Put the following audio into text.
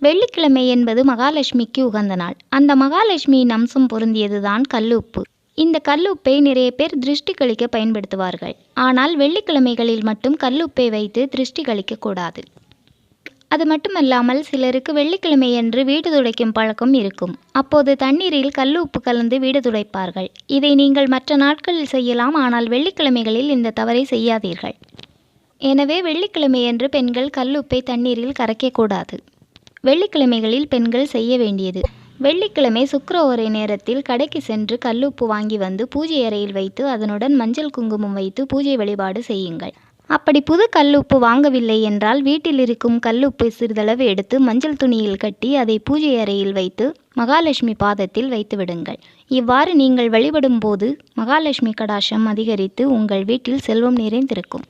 வெள்ளிக்கிழமை என்பது மகாலட்சுமிக்கு உகந்த நாள். அந்த மகாலட்சுமியின் அம்சம் பொருந்தியதுதான் கல்லுப்பு. இந்த கல்லுப்பை நிறைய பேர் திருஷ்டி கழிக்க பயன்படுத்துவார்கள். ஆனால் வெள்ளிக்கிழமைகளில் மட்டும் கல்லுப்பை வைத்து திருஷ்டி கழிக்கக்கூடாது. அது மட்டுமல்லாமல் சிலருக்கு வெள்ளிக்கிழமையன்று வீடு துடைக்கும் பழக்கம் இருக்கும். அப்போது தண்ணீரில் கல்லுப்பு கலந்து வீடு துடைப்பார்கள். இதை நீங்கள் மற்ற நாட்களில் செய்யலாம். ஆனால் வெள்ளிக்கிழமைகளில் இந்த தவறை செய்யாதீர்கள். எனவே வெள்ளிக்கிழமையன்று பெண்கள் கல்லுப்பை தண்ணீரில் கரைக்கக்கூடாது. வெள்ளிக்கிழமைகளில் பெண்கள் செய்ய வேண்டியது: வெள்ளிக்கிழமை சுக்கிரஹோரை நேரத்தில் கடைக்கு சென்று கல்லுப்பு வாங்கி வந்து பூஜை அறையில் வைத்து அதனுடன் மஞ்சள் குங்குமம் வைத்து பூஜை வழிபாடு செய்யுங்கள். அப்படி புது கல்லுப்பு வாங்கவில்லை என்றால் வீட்டில் இருக்கும் கல்லுப்பை சிறிதளவு எடுத்து மஞ்சள் துணியில் கட்டி அதை பூஜை அறையில் வைத்து மகாலட்சுமி பாதத்தில் வைத்து விடுங்கள். இவ்வாறு நீங்கள் வழிபடும் போது மகாலட்சுமி கடாட்சம் அதிகரித்து உங்கள் வீட்டில் செல்வம் நிறைந்திருக்கும்.